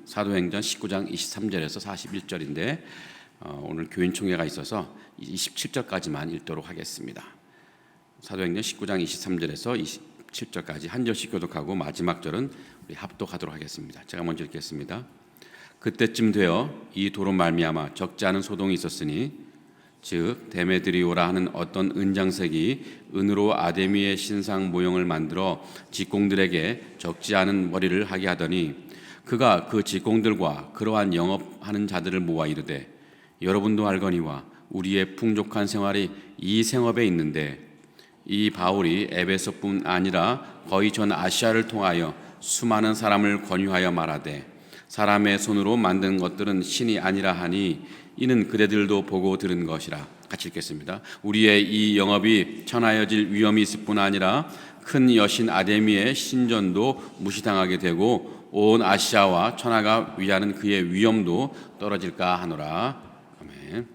사도행전 19장 23절에서 41절인데 오늘 교인총회가 있어서 27절까지만 읽도록 하겠습니다. 사도행전 19장 23절에서 27절까지 한 절씩 교독하고 마지막 절은 우리 합독하도록 하겠습니다. 제가 먼저 읽겠습니다. 그때쯤 되어 이 도로 말미암아 적지 않은 소동이 있었으니 즉 데메드리오라 하는 어떤 은장색이 은으로 아데미의 신상 모형을 만들어 직공들에게 적지 않은 머리를 하게 하더니 그가 그 직공들과 그러한 영업하는 자들을 모아 이르되 여러분도 알거니와 우리의 풍족한 생활이 이 생업에 있는데 이 바울이 에베소뿐 아니라 거의 전 아시아를 통하여 수많은 사람을 권유하여 말하되 사람의 손으로 만든 것들은 신이 아니라 하니 이는 그대들도 보고 들은 것이라. 같이 읽겠습니다. 우리의 이 영업이 천하여질 위험이 있을 뿐 아니라 큰 여신 아데미의 신전도 무시당하게 되고 온 아시아와 천하가 위하는 그의 위엄도 떨어질까 하노라. 아멘.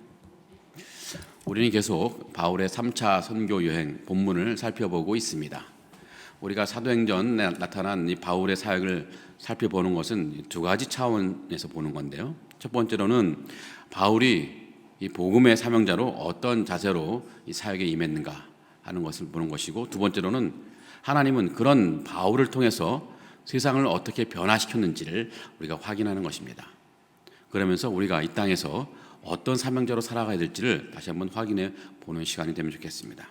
우리는 계속 바울의 3차 선교 여행 본문을 살펴보고 있습니다. 우리가 사도행전에 나타난 이 바울의 사역을 살펴보는 것은 두 가지 차원에서 보는 건데요. 첫 번째로는 바울이 이 복음의 사명자로 어떤 자세로 이 사역에 임했는가 하는 것을 보는 것이고, 두 번째로는 하나님은 그런 바울을 통해서 세상을 어떻게 변화시켰는지를 우리가 확인하는 것입니다. 그러면서 우리가 이 땅에서 어떤 사명자로 살아가야 될지를 다시 한번 확인해 보는 시간이 되면 좋겠습니다.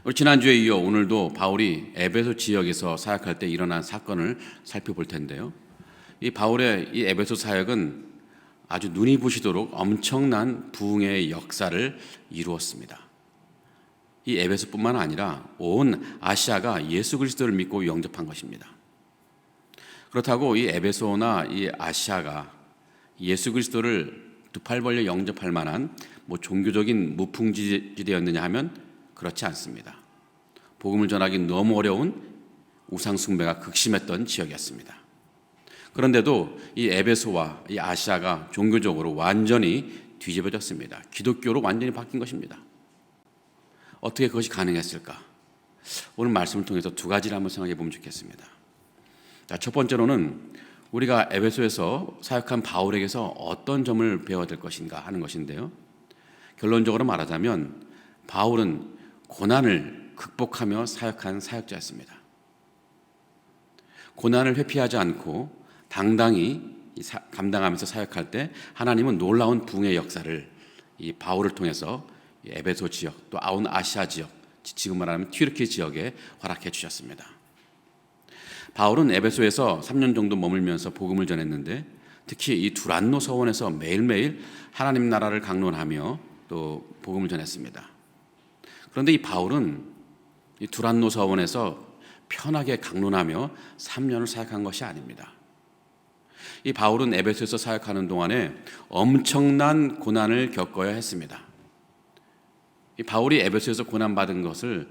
우리 지난주에 이어 오늘도 바울이 에베소 지역에서 사역할 때 일어난 사건을 살펴볼 텐데요. 이 바울의 이 에베소 사역은 아주 눈이 부시도록 엄청난 부흥의 역사를 이루었습니다. 이 에베소뿐만 아니라 온 아시아가 예수 그리스도를 믿고 영접한 것입니다. 그렇다고 이 에베소나 이 아시아가 예수 그리스도를 두 팔 벌려 영접할 만한 종교적인 무풍지대였느냐 하면 그렇지 않습니다. 복음을 전하기 너무 어려운 우상 숭배가 극심했던 지역이었습니다. 그런데도 이 에베소와 이 아시아가 종교적으로 완전히 뒤집어졌습니다. 기독교로 완전히 바뀐 것입니다. 어떻게 그것이 가능했을까? 오늘 말씀을 통해서 두 가지를 한번 생각해 보면 좋겠습니다. 첫 번째로는 우리가 에베소에서 사역한 바울에게서 어떤 점을 배워야 될 것인가 하는 것인데요. 결론적으로 말하자면 바울은 고난을 극복하며 사역한 사역자였습니다. 고난을 회피하지 않고 당당히 감당하면서 사역할 때 하나님은 놀라운 부흥의 역사를 이 바울을 통해서 에베소 지역 또 아온 아시아 지역, 지금 말하면 튀르키 지역에 허락해 주셨습니다. 바울은 에베소에서 3년 정도 머물면서 복음을 전했는데 특히 이 두란노 서원에서 매일매일 하나님 나라를 강론하며 또 복음을 전했습니다. 그런데 이 바울은 이 두란노 서원에서 편하게 강론하며 3년을 사역한 것이 아닙니다. 이 바울은 에베소에서 사역하는 동안에 엄청난 고난을 겪어야 했습니다. 이 바울이 에베소에서 고난받은 것을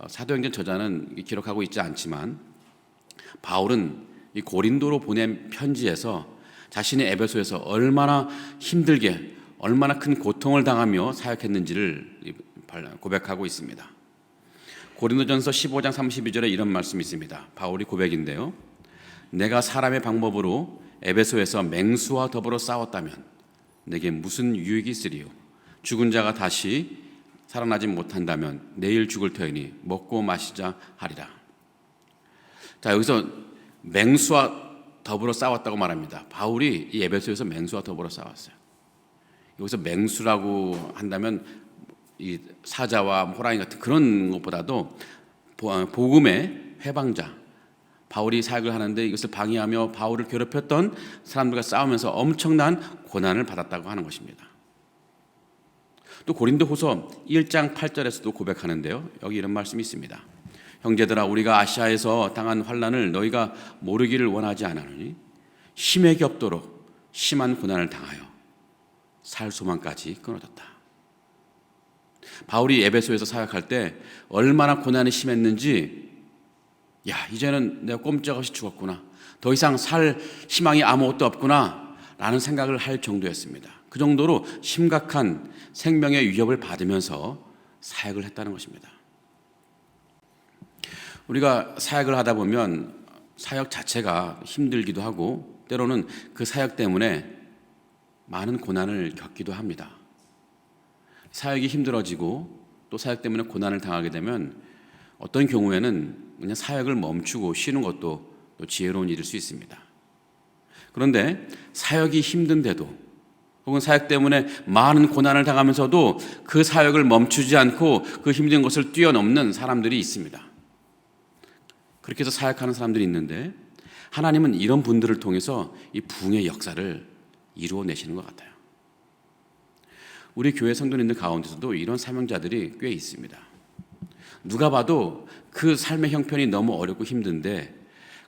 사도행전 저자는 기록하고 있지 않지만 바울은 이 고린도로 보낸 편지에서 자신이 에베소에서 얼마나 힘들게 얼마나 큰 고통을 당하며 사역했는지를 고백하고 있습니다. 고린도전서 15장 32절에 이런 말씀이 있습니다. 바울이 고백인데요. 내가 사람의 방법으로 에베소에서 맹수와 더불어 싸웠다면 내게 무슨 유익이 있으리요? 죽은 자가 다시 살아나지 못한다면 내일 죽을 터이니 먹고 마시자 하리라. 자, 여기서 맹수와 더불어 싸웠다고 말합니다. 바울이 이 에베소에서 맹수와 더불어 싸웠어요. 여기서 맹수라고 한다면 이 사자와 호랑이 같은 그런 것보다도 복음의 회방자, 바울이 사역을 하는데 이것을 방해하며 바울을 괴롭혔던 사람들과 싸우면서 엄청난 고난을 받았다고 하는 것입니다. 또 고린도후서 1장 8절에서도 고백하는데요. 여기 이런 말씀이 있습니다. 형제들아, 우리가 아시아에서 당한 환난을 너희가 모르기를 원하지 않으니 힘에 겹도록 심한 고난을 당하여 살 소망까지 끊어졌다. 바울이 에베소에서 사역할 때 얼마나 고난이 심했는지, 이제는 내가 꼼짝없이 죽었구나, 더 이상 살 희망이 아무것도 없구나 라는 생각을 할 정도였습니다. 그 정도로 심각한 생명의 위협을 받으면서 사역을 했다는 것입니다. 우리가 사역을 하다 보면 사역 자체가 힘들기도 하고 때로는 그 사역 때문에 많은 고난을 겪기도 합니다. 사역이 힘들어지고 또 사역 때문에 고난을 당하게 되면 어떤 경우에는 그냥 사역을 멈추고 쉬는 것도 또 지혜로운 일일 수 있습니다. 그런데 사역이 힘든데도 혹은 사역 때문에 많은 고난을 당하면서도 그 사역을 멈추지 않고 그 힘든 것을 뛰어넘는 사람들이 있습니다. 그렇게 해서 사역하는 사람들이 있는데 하나님은 이런 분들을 통해서 이 부흥의 역사를 이루어내시는 것 같아요. 우리 교회 성도님들 가운데서도 이런 사명자들이 꽤 있습니다. 누가 봐도 그 삶의 형편이 너무 어렵고 힘든데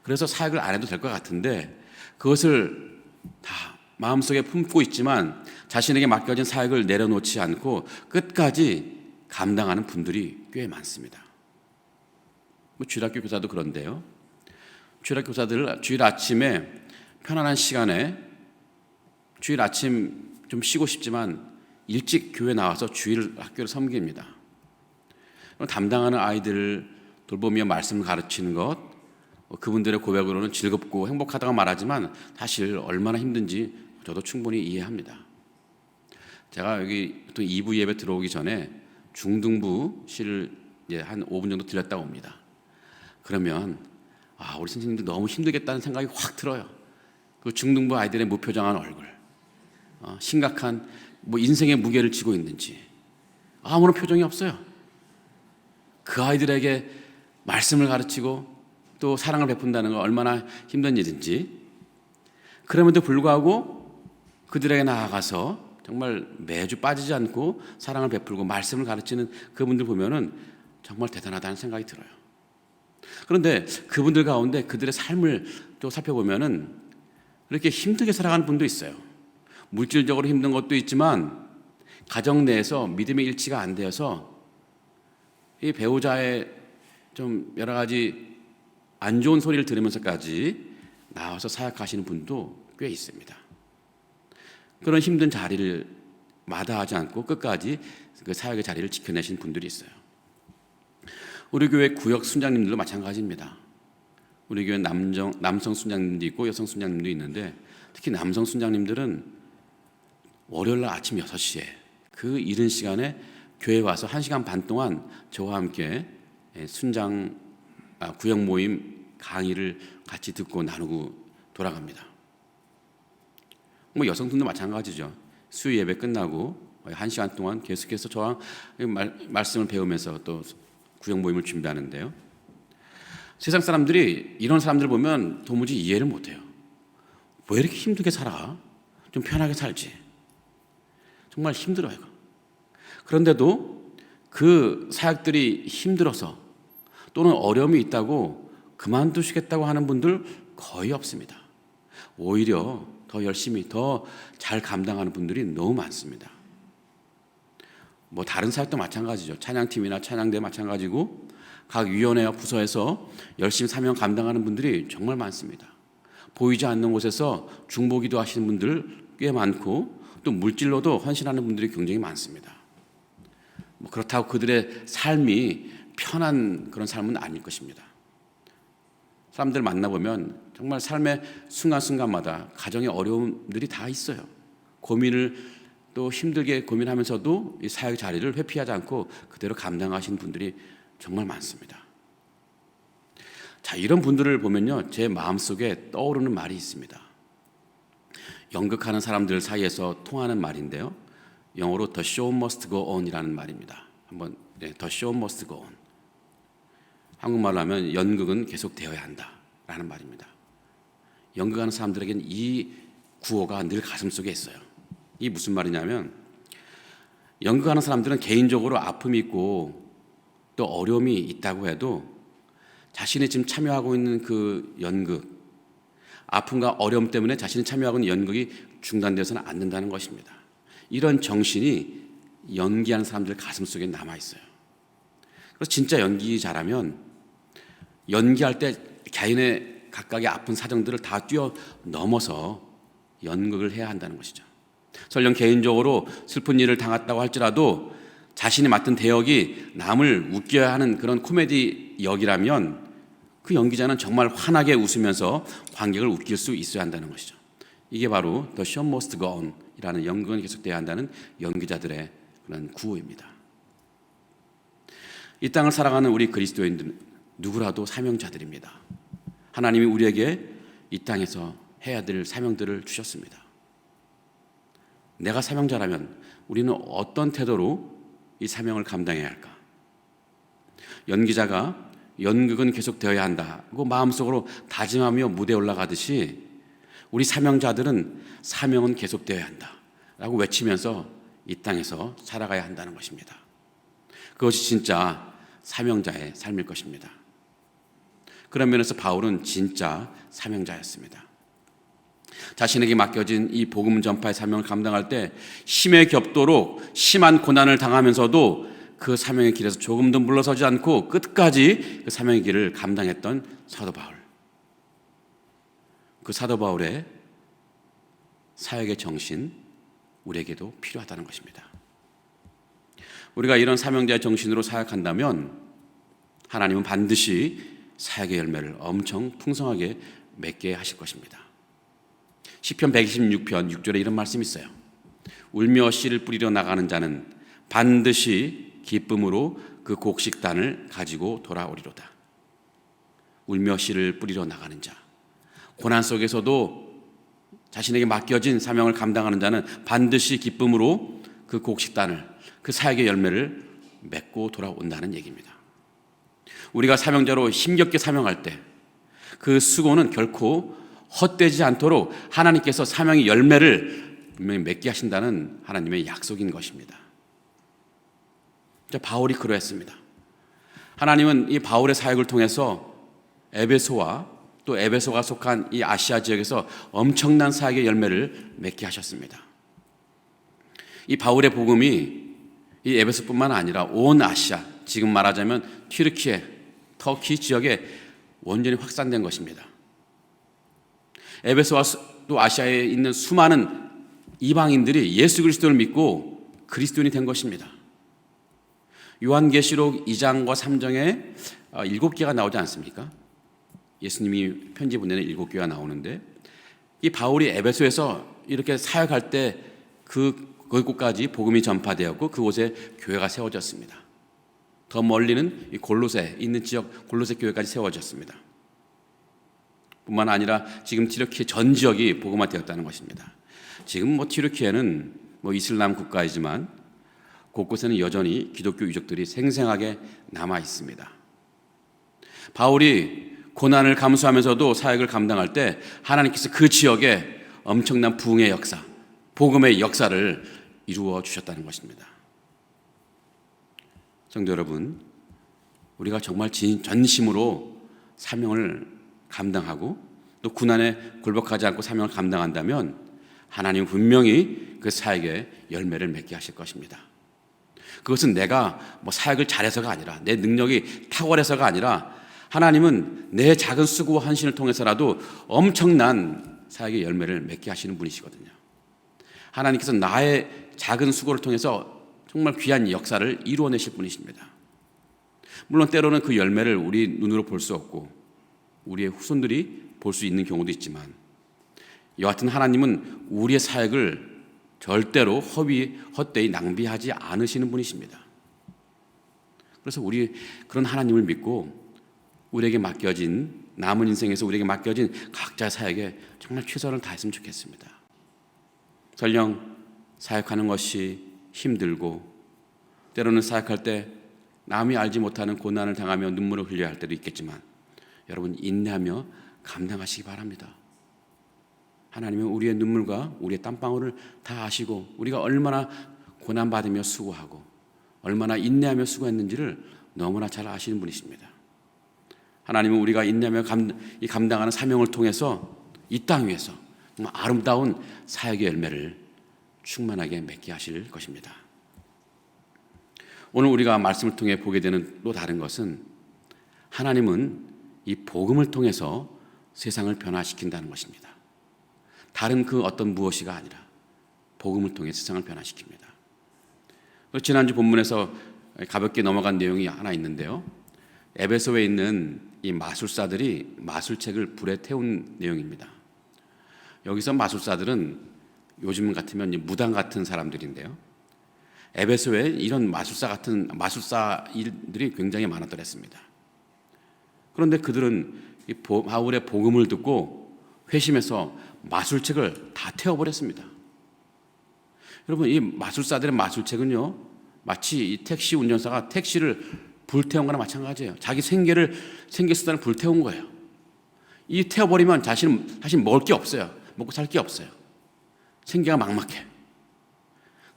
그래서 사역을 안 해도 될 것 같은데 그것을 다 마음속에 품고 있지만 자신에게 맡겨진 사역을 내려놓지 않고 끝까지 감당하는 분들이 꽤 많습니다. 주일학교 교사도 그런데요. 주일학교 교사들 주일 아침에 편안한 시간에 주일 아침 좀 쉬고 싶지만 일찍 교회 나와서 주일 학교를 섬깁니다. 담당하는 아이들을 돌보며 말씀을 가르치는 것, 그분들의 고백으로는 즐겁고 행복하다고 말하지만 사실 얼마나 힘든지 저도 충분히 이해합니다. 제가 여기 또 2부 예배 들어오기 전에 중등부실을 한 5분 정도 들렸다 옵니다. 그러면 우리 선생님들 너무 힘들겠다는 생각이 확 들어요. 그 중등부 아이들의 무표정한 얼굴, 심각한 인생의 무게를 지고 있는지 아무런 표정이 없어요. 그 아이들에게 말씀을 가르치고 또 사랑을 베푼다는 건 얼마나 힘든 일인지, 그럼에도 불구하고 그들에게 나아가서 정말 매주 빠지지 않고 사랑을 베풀고 말씀을 가르치는 그분들 보면은 정말 대단하다는 생각이 들어요. 그런데 그분들 가운데 그들의 삶을 또 살펴보면은 이렇게 힘들게 살아가는 분도 있어요. 물질적으로 힘든 것도 있지만 가정 내에서 믿음의 일치가 안 되어서 이 배우자의 좀 여러 가지 안 좋은 소리를 들으면서까지 나와서 사역하시는 분도 꽤 있습니다. 그런 힘든 자리를 마다하지 않고 끝까지 그 사역의 자리를 지켜내신 분들이 있어요. 우리 교회 구역 순장님들도 마찬가지입니다. 우리 교회 남성 순장님도 있고 여성 순장님도 있는데 특히 남성 순장님들은 월요일날 아침 6시에 그 이른 시간에 교회에 와서 1시간 반 동안 저와 함께 구역 모임 강의를 같이 듣고 나누고 돌아갑니다. 여성들도 마찬가지죠. 수요 예배 끝나고 1시간 동안 계속해서 저와 말씀을 배우면서 또 구역 모임을 준비하는데요. 세상 사람들이 이런 사람들 보면 도무지 이해를 못해요. 왜 이렇게 힘들게 살아? 좀 편하게 살지. 정말 힘들어요. 그런데도 그 사역들이 힘들어서 또는 어려움이 있다고 그만두시겠다고 하는 분들 거의 없습니다. 오히려 더 열심히 더 잘 감당하는 분들이 너무 많습니다. 다른 사역도 마찬가지죠. 찬양팀이나 찬양대 마찬가지고 각 위원회와 부서에서 열심히 사명 감당하는 분들이 정말 많습니다. 보이지 않는 곳에서 중보기도 하시는 분들 꽤 많고 또 물질로도 헌신하는 분들이 굉장히 많습니다. 그렇다고 그들의 삶이 편한 그런 삶은 아닐 것입니다. 사람들 만나보면 정말 삶의 순간순간마다 가정의 어려움들이 다 있어요. 고민을 또 힘들게 고민하면서도 이 사역 자리를 회피하지 않고 그대로 감당하시는 분들이 정말 많습니다. 자, 이런 분들을 보면요, 제 마음속에 떠오르는 말이 있습니다. 연극하는 사람들 사이에서 통하는 말인데요, 영어로 The show must go on이라는 말입니다. 한번 The show must go on. 한국말로 하면 연극은 계속되어야 한다라는 말입니다. 연극하는 사람들에게는 이 구호가 늘 가슴속에 있어요. 이게 무슨 말이냐면 연극하는 사람들은 개인적으로 아픔이 있고 또 어려움이 있다고 해도 자신이 지금 참여하고 있는 그 연극, 아픔과 어려움 때문에 자신이 참여하고 있는 연극이 중단되어서는 안 된다는 것입니다. 이런 정신이 연기하는 사람들 가슴속에 남아있어요. 그래서 진짜 연기 잘하면 연기할 때 개인의 각각의 아픈 사정들을 다 뛰어넘어서 연극을 해야 한다는 것이죠. 설령 개인적으로 슬픈 일을 당했다고 할지라도 자신이 맡은 대역이 남을 웃겨야 하는 그런 코미디 역이라면 그 연기자는 정말 환하게 웃으면서 관객을 웃길 수 있어야 한다는 것이죠. 이게 바로 The show must go on 이라는 연극은 계속돼야 한다는 연기자들의 그런 구호입니다. 이 땅을 살아가는 우리 그리스도인들은 누구라도 사명자들입니다. 하나님이 우리에게 이 땅에서 해야 될 사명들을 주셨습니다. 내가 사명자라면 우리는 어떤 태도로 이 사명을 감당해야 할까? 연기자가 연극은 계속되어야 한다고 마음속으로 다짐하며 무대에 올라가듯이 우리 사명자들은 사명은 계속되어야 한다라고 외치면서 이 땅에서 살아가야 한다는 것입니다. 그것이 진짜 사명자의 삶일 것입니다. 그런 면에서 바울은 진짜 사명자였습니다. 자신에게 맡겨진 이 복음 전파의 사명을 감당할 때 힘에 겹도록 심한 고난을 당하면서도 그 사명의 길에서 조금도 물러서지 않고 끝까지 그 사명의 길을 감당했던 사도 바울. 그 사도 바울의 사역의 정신, 우리에게도 필요하다는 것입니다. 우리가 이런 사명자의 정신으로 사역한다면 하나님은 반드시 사역의 열매를 엄청 풍성하게 맺게 하실 것입니다. 시편 126편 6절에 이런 말씀이 있어요. 울며 씨를 뿌리러 나가는 자는 반드시 기쁨으로 그 곡식단을 가지고 돌아오리로다. 울며 씨를 뿌리러 나가는 자, 고난 속에서도 자신에게 맡겨진 사명을 감당하는 자는 반드시 기쁨으로 그 곡식단을, 그 사역의 열매를 맺고 돌아온다는 얘기입니다. 우리가 사명자로 힘겹게 사명할 때 그 수고는 결코 헛되지 않도록 하나님께서 사명의 열매를 분명히 맺게 하신다는 하나님의 약속인 것입니다. 바울이 그러했습니다. 하나님은 이 바울의 사역을 통해서 에베소와 또 에베소가 속한 이 아시아 지역에서 엄청난 사역의 열매를 맺게 하셨습니다. 이 바울의 복음이 이 에베소뿐만 아니라 온 아시아, 지금 말하자면 튀르키예, 터키 지역에 완전히 확산된 것입니다. 에베소와 또 아시아에 있는 수많은 이방인들이 예수 그리스도를 믿고 그리스도인이 된 것입니다. 요한계시록 2장과 3장에 7개가 나오지 않습니까? 예수님이 편지 보내는 7개가 나오는데 이 바울이 에베소에서 이렇게 사역할 때 그곳까지 복음이 전파되었고 그곳에 교회가 세워졌습니다. 더 멀리는 이 골로새 있는 지역 골로새 교회까지 세워졌습니다. 뿐만 아니라 지금 튀르키예 전 지역이 복음화되었다는 것입니다. 지금 튀르키예는 이슬람 국가이지만 곳곳에는 여전히 기독교 유적들이 생생하게 남아 있습니다. 바울이 고난을 감수하면서도 사역을 감당할 때 하나님께서 그 지역에 엄청난 부흥의 역사, 복음의 역사를 이루어 주셨다는 것입니다. 성도 여러분, 우리가 정말 전심으로 사명을 감당하고 또 고난에 굴복하지 않고 사명을 감당한다면 하나님은 분명히 그 사역의 열매를 맺게 하실 것입니다. 그것은 내가 사역을 잘해서가 아니라 내 능력이 탁월해서가 아니라 하나님은 내 작은 수고와 헌신을 통해서라도 엄청난 사역의 열매를 맺게 하시는 분이시거든요. 하나님께서 나의 작은 수고를 통해서 정말 귀한 역사를 이루어내실 분이십니다. 물론 때로는 그 열매를 우리 눈으로 볼 수 없고 우리의 후손들이 볼 수 있는 경우도 있지만 여하튼 하나님은 우리의 사역을 절대로 헛되이 낭비하지 않으시는 분이십니다. 그래서 우리 그런 하나님을 믿고 우리에게 맡겨진 남은 인생에서 우리에게 맡겨진 각자 사역에 정말 최선을 다했으면 좋겠습니다. 설령 사역하는 것이 힘들고 때로는 사역할 때 남이 알지 못하는 고난을 당하며 눈물을 흘려야 할 때도 있겠지만 여러분 인내하며 감당하시기 바랍니다. 하나님은 우리의 눈물과 우리의 땀방울을 다 아시고 우리가 얼마나 고난받으며 수고하고 얼마나 인내하며 수고했는지를 너무나 잘 아시는 분이십니다. 하나님은 우리가 인내하며 감당하는 사명을 통해서 이 땅 위에서 정말 아름다운 사역의 열매를 충만하게 맺게 하실 것입니다. 오늘 우리가 말씀을 통해 보게 되는 또 다른 것은 하나님은 이 복음을 통해서 세상을 변화시킨다는 것입니다. 다른 그 어떤 무엇이가 아니라 복음을 통해 세상을 변화시킵니다. 지난주 본문에서 가볍게 넘어간 내용이 하나 있는데요. 에베소에 있는 이 마술사들이 마술책을 불에 태운 내용입니다. 여기서 마술사들은 요즘 같으면 무당 같은 사람들인데요. 에베소에 이런 마술사들이 굉장히 많았더랬습니다. 그런데 그들은 이 바울의 복음을 듣고 회심해서 마술책을 다 태워버렸습니다. 여러분, 이 마술사들의 마술책은요, 마치 이 택시 운전사가 택시를 불태운 거나 마찬가지예요. 자기 생계수단을 불태운 거예요. 이 태워버리면 자신 먹을 게 없어요. 먹고 살 게 없어요. 생계가 막막해.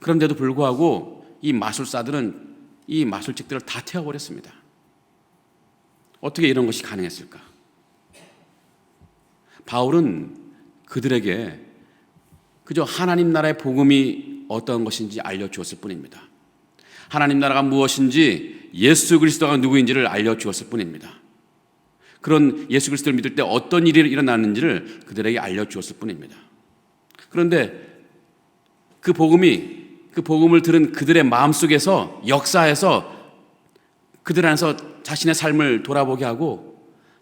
그런데도 불구하고 이 마술사들은 이 마술책들을 다 태워버렸습니다. 어떻게 이런 것이 가능했을까? 바울은 그들에게 그저 하나님 나라의 복음이 어떤 것인지 알려주었을 뿐입니다. 하나님 나라가 무엇인지, 예수 그리스도가 누구인지를 알려주었을 뿐입니다. 그런 예수 그리스도를 믿을 때 어떤 일이 일어나는지를 그들에게 알려주었을 뿐입니다. 그런데 그 복음을 들은 그들의 마음속에서 역사해서 그들 안에서 자신의 삶을 돌아보게 하고,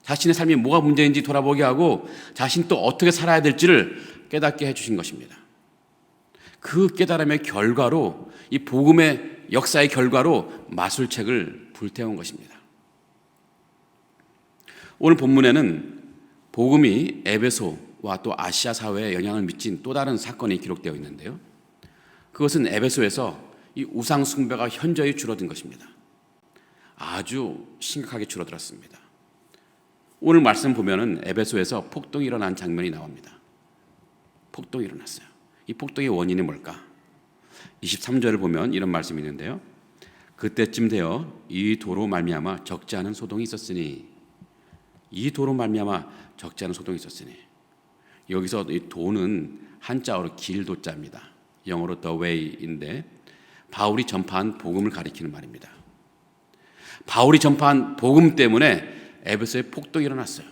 자신의 삶이 뭐가 문제인지 돌아보게 하고, 자신 또 어떻게 살아야 될지를 깨닫게 해주신 것입니다. 그 깨달음의 결과로, 이 복음의 역사의 결과로 마술책을 불태운 것입니다. 오늘 본문에는 복음이 에베소와 또 아시아 사회에 영향을 미친 또 다른 사건이 기록되어 있는데요. 그것은 에베소에서 이 우상 숭배가 현저히 줄어든 것입니다. 아주 심각하게 줄어들었습니다. 오늘 말씀 보면은 에베소에서 폭동이 일어난 장면이 나옵니다. 폭동이 일어났어요. 이 폭동의 원인이 뭘까? 23절을 보면 이런 말씀이 있는데요. 그때쯤 되어 이 도로 말미암아 적지 않은 소동이 있었으니, 이 도로 말미암아 적지 않은 소동이 있었으니, 여기서 이 도는 한자어로 길도자입니다. 영어로 the way인데 바울이 전파한 복음을 가리키는 말입니다. 바울이 전파한 복음 때문에 에베소에 폭동이 일어났어요.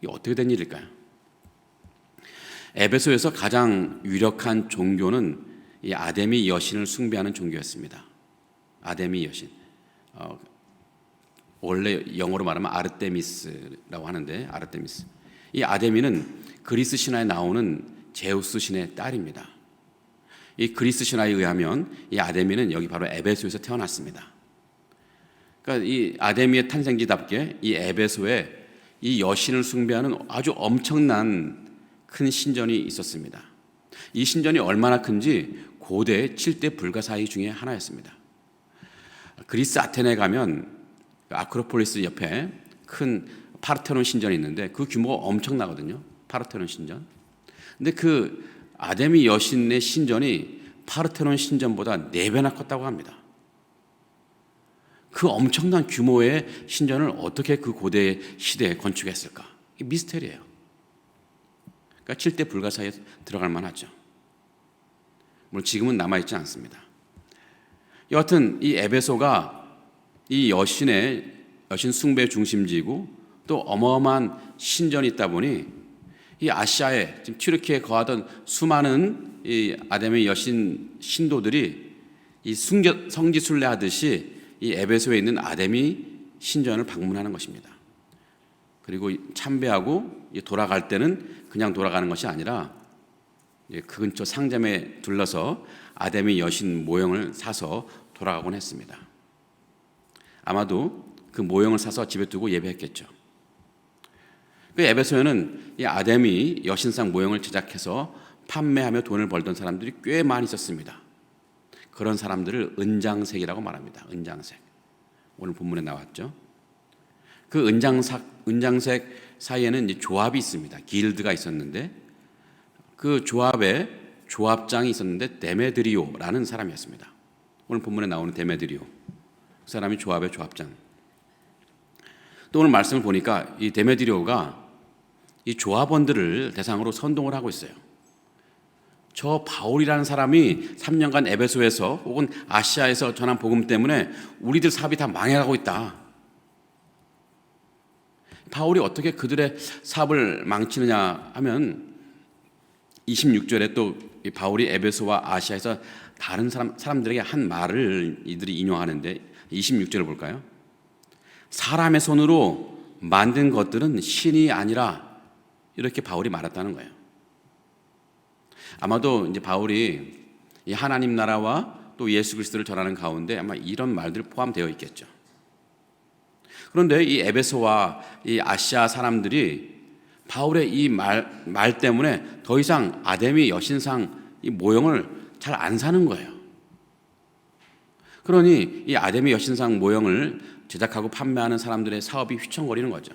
이게 어떻게 된 일일까요? 에베소에서 가장 유력한 종교는 이 아데미 여신을 숭배하는 종교였습니다. 아데미 여신, 원래 영어로 말하면 아르테미스라고 하는데, 아르테미스. 이 아데미는 그리스 신화에 나오는 제우스 신의 딸입니다. 이 그리스 신화에 의하면 이 아데미는 여기 바로 에베소에서 태어났습니다. 그러니까 이 아데미의 탄생지답게 이 에베소에 이 여신을 숭배하는 아주 엄청난 큰 신전이 있었습니다. 이 신전이 얼마나 큰지 고대 7대 불가사의 중에 하나였습니다. 그리스 아테네에 가면 아크로폴리스 옆에 큰 파르테논 신전이 있는데 그 규모가 엄청나거든요. 파르테논 신전. 근데 그 아데미 여신의 신전이 파르테논 신전보다 4배나 컸다고 합니다. 그 엄청난 규모의 신전을 어떻게 그 고대 시대에 건축했을까? 이게 미스터리예요. 그러니까 7대 불가사의에 들어갈 만하죠. 물론 지금은 남아있지 않습니다. 여하튼 이 에베소가 이 여신 숭배 중심지이고 또 어마어마한 신전이 있다 보니 이 아시아에 지금 튀르키에 거하던 수많은 이 아데미 여신 신도들이 이 성지순례하듯이 이 에베소에 있는 아데미 신전을 방문하는 것입니다. 그리고 참배하고 돌아갈 때는 그냥 돌아가는 것이 아니라 그 근처 상점에 둘러서 아데미 여신 모형을 사서 돌아가곤 했습니다. 아마도 그 모형을 사서 집에 두고 예배했겠죠. 그 에베소에는 이 아데미 여신상 모형을 제작해서 판매하며 돈을 벌던 사람들이 꽤 많이 있었습니다. 그런 사람들을 은장색이라고 말합니다. 은장색. 오늘 본문에 나왔죠. 그 은장색 사이에는 이제 조합이 있습니다. 길드가 있었는데 그 조합에 조합장이 있었는데 데메드리오라는 사람이었습니다. 오늘 본문에 나오는 데메드리오. 그 사람이 조합의 조합장. 또 오늘 말씀을 보니까 이 데메드리오가 이 조합원들을 대상으로 선동을 하고 있어요. 저 바울이라는 사람이 3년간 에베소에서 혹은 아시아에서 전한 복음 때문에 우리들 사업이 다 망해가고 있다. 바울이 어떻게 그들의 사업을 망치느냐 하면 26절에 또 바울이 에베소와 아시아에서 다른 사람들에게 한 말을 이들이 인용하는데 26절을 볼까요? 사람의 손으로 만든 것들은 신이 아니라 이렇게 바울이 말했다는 거예요. 아마도 이제 바울이 이 하나님 나라와 또 예수 그리스도를 전하는 가운데 아마 이런 말들이 포함되어 있겠죠. 그런데 이 에베소와 이 아시아 사람들이 바울의 이 말 때문에 더 이상 아데미 여신상 이 모형을 잘 안 사는 거예요. 그러니 이 아데미 여신상 모형을 제작하고 판매하는 사람들의 사업이 휘청거리는 거죠.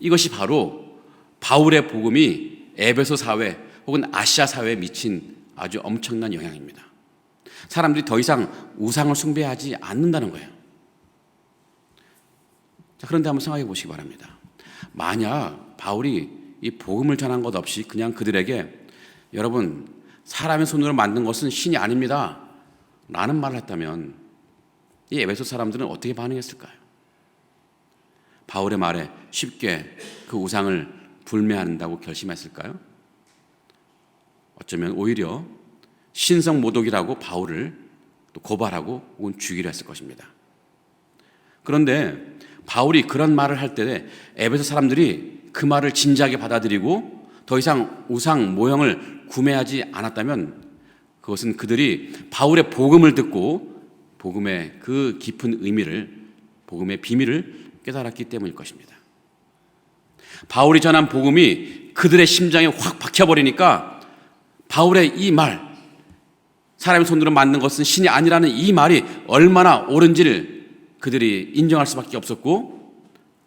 이것이 바로 바울의 복음이 에베소 사회 혹은 아시아 사회에 미친 아주 엄청난 영향입니다. 사람들이 더 이상 우상을 숭배하지 않는다는 거예요. 자, 그런데 한번 생각해 보시기 바랍니다. 만약 바울이 이 복음을 전한 것 없이 그냥 그들에게 여러분 사람의 손으로 만든 것은 신이 아닙니다 라는 말을 했다면 이 에베소 사람들은 어떻게 반응했을까요? 바울의 말에 쉽게 그 우상을 불매한다고 결심했을까요? 어쩌면 오히려 신성 모독이라고 바울을 또 고발하고 혹은 죽이려 했을 것입니다. 그런데 바울이 그런 말을 할 때 에베소 사람들이 그 말을 진지하게 받아들이고 더 이상 우상 모형을 구매하지 않았다면 그것은 그들이 바울의 복음을 듣고 복음의 그 깊은 의미를, 복음의 비밀을 깨달았기 때문일 것입니다. 바울이 전한 복음이 그들의 심장에 확 박혀버리니까 바울의 이 말, 사람의 손으로 만든 것은 신이 아니라는 이 말이 얼마나 옳은지를 그들이 인정할 수밖에 없었고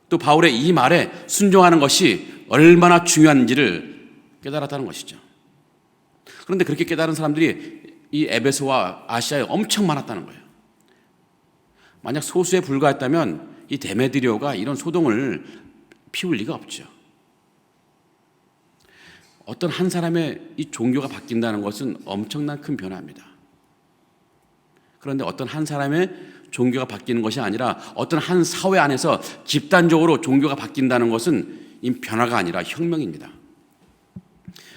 또 바울의 이 말에 순종하는 것이 얼마나 중요한지를 깨달았다는 것이죠. 그런데 그렇게 깨달은 사람들이 이 에베소와 아시아에 엄청 많았다는 거예요. 만약 소수에 불과했다면 이 데메드리오가 이런 소동을 피울 리가 없죠. 어떤 한 사람의 이 종교가 바뀐다는 것은 엄청난 큰 변화입니다. 그런데 어떤 한 사람의 종교가 바뀌는 것이 아니라 어떤 한 사회 안에서 집단적으로 종교가 바뀐다는 것은 이 변화가 아니라 혁명입니다.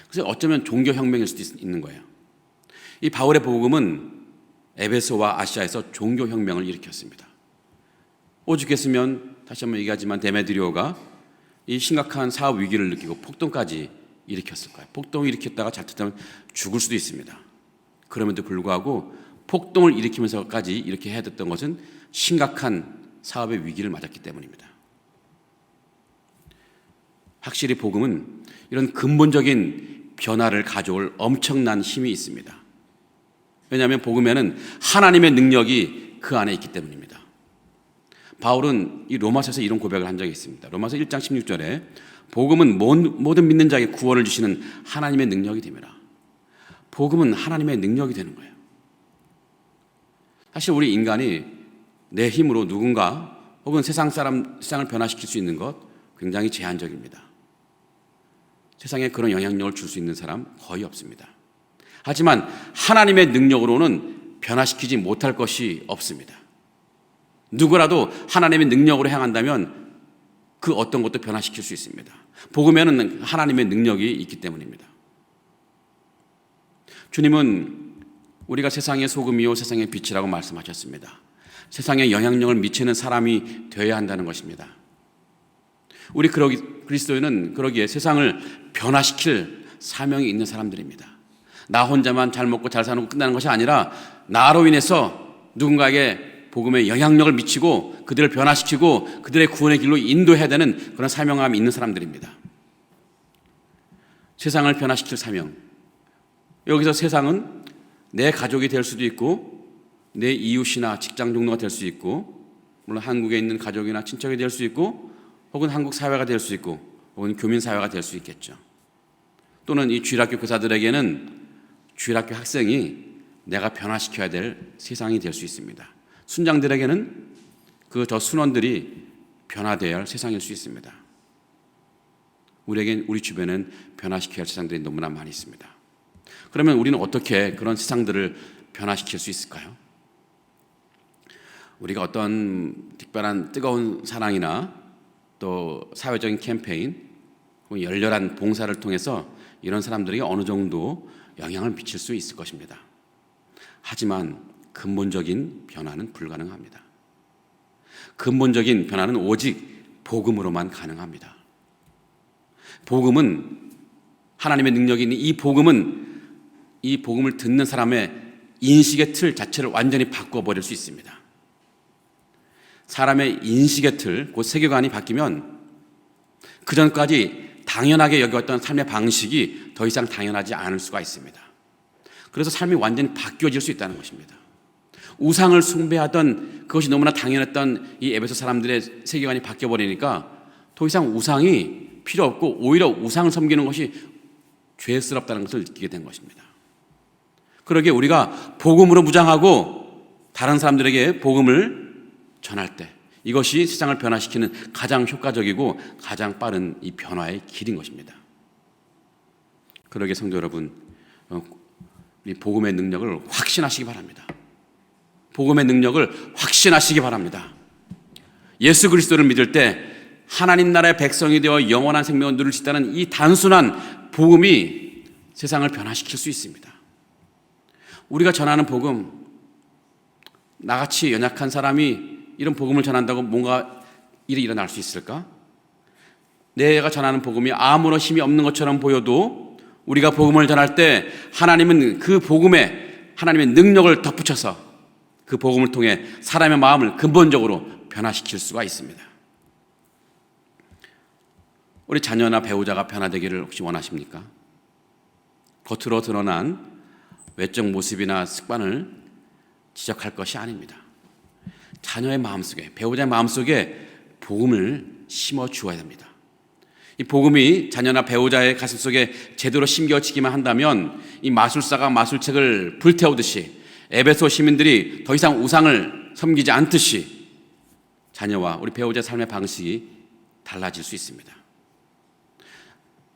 그래서 어쩌면 종교혁명일 수도 있는 거예요. 이 바울의 복음은 에베소와 아시아에서 종교혁명을 일으켰습니다. 오죽했으면 다시 한번 얘기하지만 데메드리오가 이 심각한 사업 위기를 느끼고 폭동까지 일으켰을 거예요. 폭동을 일으켰다가 잘못하면 죽을 수도 있습니다. 그럼에도 불구하고 폭동을 일으키면서까지 이렇게 해야 됐던 것은 심각한 사업의 위기를 맞았기 때문입니다. 확실히 복음은 이런 근본적인 변화를 가져올 엄청난 힘이 있습니다. 왜냐하면 복음에는 하나님의 능력이 그 안에 있기 때문입니다. 바울은 이 로마서에서 이런 고백을 한 적이 있습니다. 로마서 1장 16절에 복음은 모든 믿는 자에게 구원을 주시는 하나님의 능력이 됩니다. 복음은 하나님의 능력이 되는 거예요. 사실 우리 인간이 내 힘으로 누군가 혹은 세상을 변화시킬 수 있는 것 굉장히 제한적입니다. 세상에 그런 영향력을 줄 수 있는 사람 거의 없습니다. 하지만 하나님의 능력으로는 변화시키지 못할 것이 없습니다. 누구라도 하나님의 능력으로 행한다면 그 어떤 것도 변화시킬 수 있습니다. 복음에는 하나님의 능력이 있기 때문입니다. 주님은 우리가 세상의 소금이요 세상의 빛이라고 말씀하셨습니다. 세상에 영향력을 미치는 사람이 되어야 한다는 것입니다. 우리 그리스도인은 그러기에 세상을 변화시킬 사명이 있는 사람들입니다. 나 혼자만 잘 먹고 잘 사는 거 끝나는 것이 아니라 나로 인해서 누군가에게 복음의 영향력을 미치고 그들을 변화시키고 그들의 구원의 길로 인도해야 되는 그런 사명감이 있는 사람들입니다. 세상을 변화시킬 사명. 여기서 세상은 내 가족이 될 수도 있고 내 이웃이나 직장 동료가 될 수 있고 물론 한국에 있는 가족이나 친척이 될 수 있고 혹은 한국 사회가 될 수 있고 혹은 교민 사회가 될 수 있겠죠. 또는 이 주일학교 교사들에게는 주일학교 학생이 내가 변화시켜야 될 세상이 될 수 있습니다. 순장들에게는 그 저 순원들이 변화되어야 할 세상일 수 있습니다. 우리 주변엔 변화시켜야 할 세상들이 너무나 많이 있습니다. 그러면 우리는 어떻게 그런 세상들을 변화시킬 수 있을까요? 우리가 어떤 특별한 뜨거운 사랑이나 또 사회적인 캠페인 혹은 열렬한 봉사를 통해서 이런 사람들에게 어느 정도 영향을 미칠 수 있을 것입니다. 하지만 근본적인 변화는 불가능합니다. 근본적인 변화는 오직 복음으로만 가능합니다. 복음은 하나님의 능력이 있는 이 복음은 이 복음을 듣는 사람의 인식의 틀 자체를 완전히 바꿔버릴 수 있습니다. 사람의 인식의 틀, 그 세계관이 바뀌면 그전까지 당연하게 여겨왔던 삶의 방식이 더 이상 당연하지 않을 수가 있습니다. 그래서 삶이 완전히 바뀌어질 수 있다는 것입니다. 우상을 숭배하던 그것이 너무나 당연했던 이 에베소 사람들의 세계관이 바뀌어버리니까 더 이상 우상이 필요 없고 오히려 우상을 섬기는 것이 죄스럽다는 것을 느끼게 된 것입니다. 그러기에 우리가 복음으로 무장하고 다른 사람들에게 복음을 전할 때 이것이 세상을 변화시키는 가장 효과적이고 가장 빠른 이 변화의 길인 것입니다. 그러기에 성도 여러분, 이 복음의 능력을 확신하시기 바랍니다. 복음의 능력을 확신하시기 바랍니다. 예수 그리스도를 믿을 때 하나님 나라의 백성이 되어 영원한 생명을 누릴 수 있다는 이 단순한 복음이 세상을 변화시킬 수 있습니다. 우리가 전하는 복음, 나같이 연약한 사람이 이런 복음을 전한다고 뭔가 일이 일어날 수 있을까? 내가 전하는 복음이 아무런 힘이 없는 것처럼 보여도 우리가 복음을 전할 때 하나님은 그 복음에 하나님의 능력을 덧붙여서 그 복음을 통해 사람의 마음을 근본적으로 변화시킬 수가 있습니다. 우리 자녀나 배우자가 변화되기를 혹시 원하십니까? 겉으로 드러난 외적 모습이나 습관을 지적할 것이 아닙니다. 자녀의 마음속에, 배우자의 마음속에 복음을 심어 주어야 됩니다. 이 복음이 자녀나 배우자의 가슴속에 제대로 심겨지기만 한다면 이 마술사가 마술책을 불태우듯이 에베소 시민들이 더 이상 우상을 섬기지 않듯이 자녀와 우리 배우자의 삶의 방식이 달라질 수 있습니다.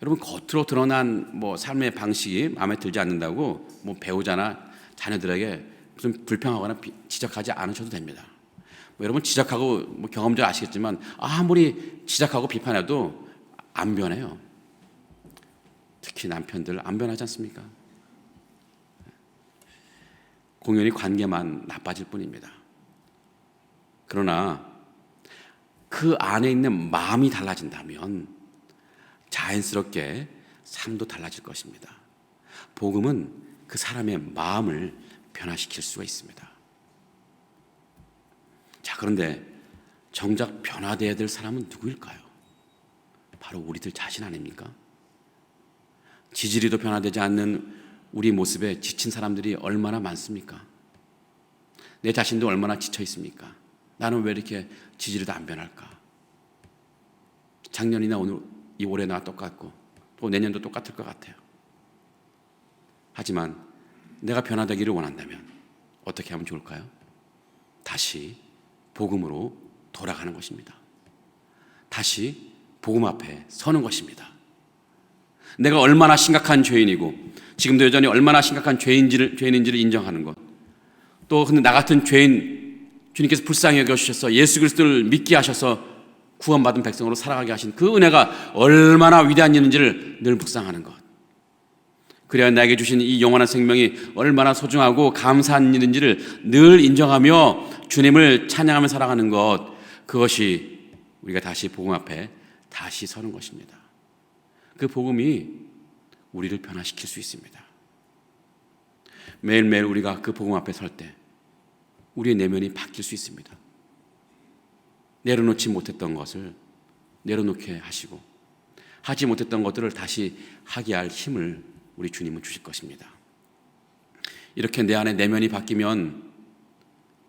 여러분, 겉으로 드러난 삶의 방식이 마음에 들지 않는다고 배우자나 자녀들에게 무슨 불평하거나 지적하지 않으셔도 됩니다. 여러분, 지적하고 경험적으로 아시겠지만 아무리 지적하고 비판해도 안 변해요. 특히 남편들 안 변하지 않습니까? 공연히 관계만 나빠질 뿐입니다. 그러나 그 안에 있는 마음이 달라진다면 자연스럽게 삶도 달라질 것입니다. 복음은 그 사람의 마음을 변화시킬 수가 있습니다. 자, 그런데 정작 변화되어야 될 사람은 누구일까요? 바로 우리들 자신 아닙니까? 지지리도 변화되지 않는 우리 모습에 지친 사람들이 얼마나 많습니까? 내 자신도 얼마나 지쳐 있습니까? 나는 왜 이렇게 지지리도 안 변할까? 작년이나 올해나 똑같고 또 내년도 똑같을 것 같아요. 하지만 내가 변화되기를 원한다면 어떻게 하면 좋을까요? 다시 복음으로 돌아가는 것입니다. 다시 복음 앞에 서는 것입니다. 내가 얼마나 심각한 죄인이고 지금도 여전히 얼마나 심각한 죄인인지를 인정하는 것, 또 근데 나 같은 죄인 주님께서 불쌍히 여겨주셔서 예수 그리스도를 믿게 하셔서 구원받은 백성으로 살아가게 하신 그 은혜가 얼마나 위대한 일인지를 늘 묵상하는 것, 그래야 나에게 주신 이 영원한 생명이 얼마나 소중하고 감사한 일인지를 늘 인정하며 주님을 찬양하며 살아가는 것, 그것이 우리가 다시 복음 앞에 다시 서는 것입니다. 그 복음이 우리를 변화시킬 수 있습니다. 매일매일 우리가 그 복음 앞에 설 때 우리의 내면이 바뀔 수 있습니다. 내려놓지 못했던 것을 내려놓게 하시고 하지 못했던 것들을 다시 하게 할 힘을 우리 주님은 주실 것입니다. 이렇게 내 안에 내면이 바뀌면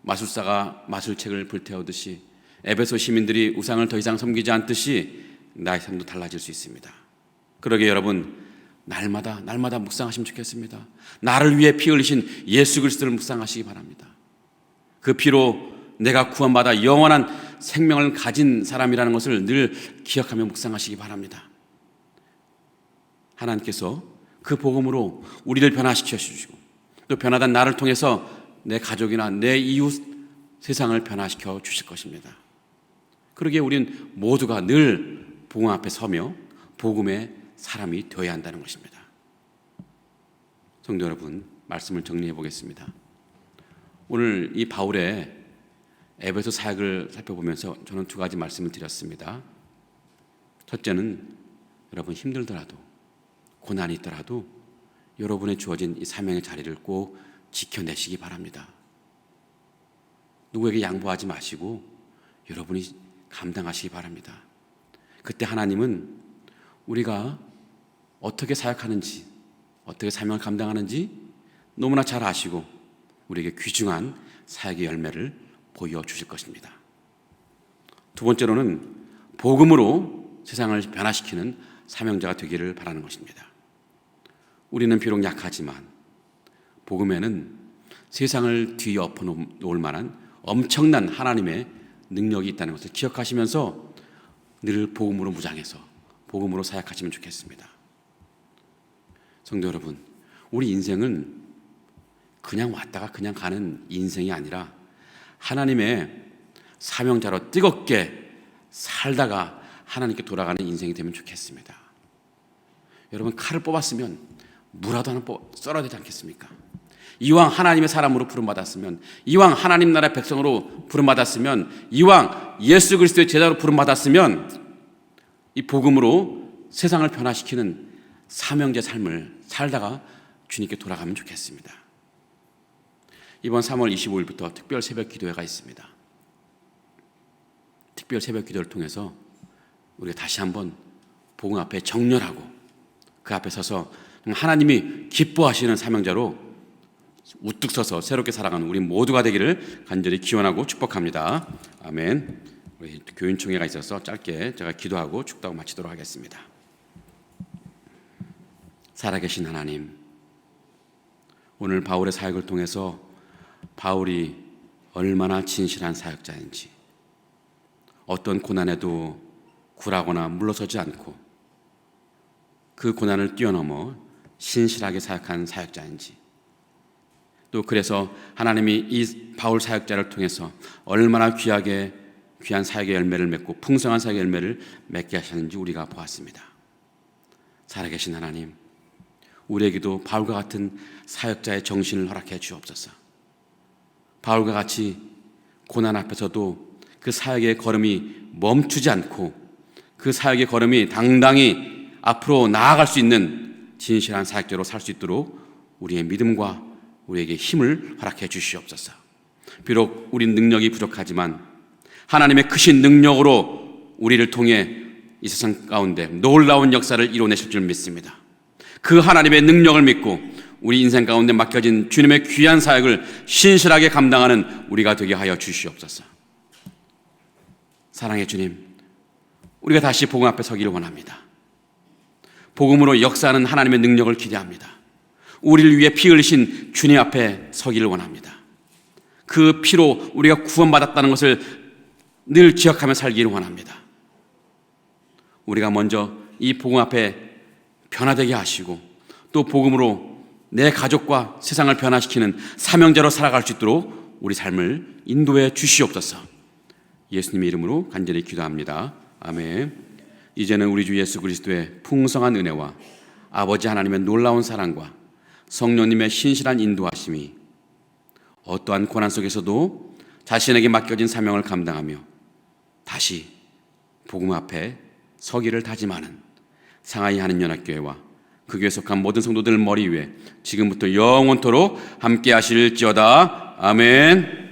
마술사가 마술책을 불태우듯이 에베소 시민들이 우상을 더 이상 섬기지 않듯이 나의 삶도 달라질 수 있습니다. 그러게 여러분, 날마다 묵상하시면 좋겠습니다. 나를 위해 피 흘리신 예수 그리스도를 묵상하시기 바랍니다. 그 피로 내가 구원받아 영원한 생명을 가진 사람이라는 것을 늘 기억하며 묵상하시기 바랍니다. 하나님께서 그 복음으로 우리를 변화시켜 주시고 또 변화된 나를 통해서 내 가족이나 내 이웃 세상을 변화시켜 주실 것입니다. 그러기에 우리는 모두가 늘 복음 앞에 서며 복음의 사람이 되어야 한다는 것입니다. 성도 여러분, 말씀을 정리해 보겠습니다. 오늘 이 바울의 에베소 사역을 살펴보면서 저는 두 가지 말씀을 드렸습니다. 첫째는 여러분, 힘들더라도 고난이 있더라도 여러분의 주어진 이 사명의 자리를 꼭 지켜내시기 바랍니다. 누구에게 양보하지 마시고 여러분이 감당하시기 바랍니다. 그때 하나님은 우리가 어떻게 사역하는지, 어떻게 사명을 감당하는지 너무나 잘 아시고 우리에게 귀중한 사역의 열매를 보여주실 것입니다. 두 번째로는 복음으로 세상을 변화시키는 사명자가 되기를 바라는 것입니다. 우리는 비록 약하지만 복음에는 세상을 뒤엎어 놓을 만한 엄청난 하나님의 능력이 있다는 것을 기억하시면서 늘 복음으로 무장해서 복음으로 사역하시면 좋겠습니다. 성도 여러분, 우리 인생은 그냥 왔다가 그냥 가는 인생이 아니라 하나님의 사명자로 뜨겁게 살다가 하나님께 돌아가는 인생이 되면 좋겠습니다. 여러분, 칼을 뽑았으면 무라도 하나 썰어야 되지 않겠습니까? 이왕 하나님의 사람으로 부름받았으면, 이왕 하나님 나라의 백성으로 부름받았으면, 이왕 예수 그리스도의 제자로 부름받았으면 이 복음으로 세상을 변화시키는 사명제 삶을 살다가 주님께 돌아가면 좋겠습니다. 이번 3월 25일부터 특별 새벽 기도회가 있습니다. 특별 새벽 기도를 통해서 우리가 다시 한번 복음 앞에 정렬하고 그 앞에 서서 하나님이 기뻐하시는 사명자로 우뚝 서서 새롭게 살아가는 우리 모두가 되기를 간절히 기원하고 축복합니다. 아멘. 우리 교인총회가 있어서 짧게 제가 기도하고 축도하고 마치도록 하겠습니다. 살아계신 하나님, 오늘 바울의 사역을 통해서 바울이 얼마나 진실한 사역자인지, 어떤 고난에도 굴하거나 물러서지 않고 그 고난을 뛰어넘어 신실하게 사역한 사역자인지, 또 그래서 하나님이 이 바울 사역자를 통해서 얼마나 귀한 사역의 열매를 맺고 풍성한 사역의 열매를 맺게 하셨는지 우리가 보았습니다. 살아계신 하나님, 우리에게도 바울과 같은 사역자의 정신을 허락해 주옵소서. 바울과 같이 고난 앞에서도 그 사역의 걸음이 멈추지 않고 그 사역의 걸음이 당당히 앞으로 나아갈 수 있는 진실한 사역자로 살 수 있도록 우리의 믿음과 우리에게 힘을 허락해 주시옵소서. 비록 우린 능력이 부족하지만 하나님의 크신 능력으로 우리를 통해 이 세상 가운데 놀라운 역사를 이뤄내실 줄 믿습니다. 그 하나님의 능력을 믿고 우리 인생 가운데 맡겨진 주님의 귀한 사역을 신실하게 감당하는 우리가 되게 하여 주시옵소서. 사랑의 주님, 우리가 다시 복음 앞에 서기를 원합니다. 복음으로 역사하는 하나님의 능력을 기대합니다. 우리를 위해 피 흘리신 주님 앞에 서기를 원합니다. 그 피로 우리가 구원받았다는 것을 늘 기억하며 살기를 원합니다. 우리가 먼저 이 복음 앞에 변화되게 하시고 또 복음으로 내 가족과 세상을 변화시키는 사명자로 살아갈 수 있도록 우리 삶을 인도해 주시옵소서. 예수님의 이름으로 간절히 기도합니다. 아멘. 이제는 우리 주 예수 그리스도의 풍성한 은혜와 아버지 하나님의 놀라운 사랑과 성령님의 신실한 인도하심이 어떠한 고난 속에서도 자신에게 맡겨진 사명을 감당하며 다시 복음 앞에 서기를 다짐하는 상하이 한인연합교회와 그 교회에 속한 모든 성도들 머리 위에 지금부터 영원토록 함께 하실지어다. 아멘.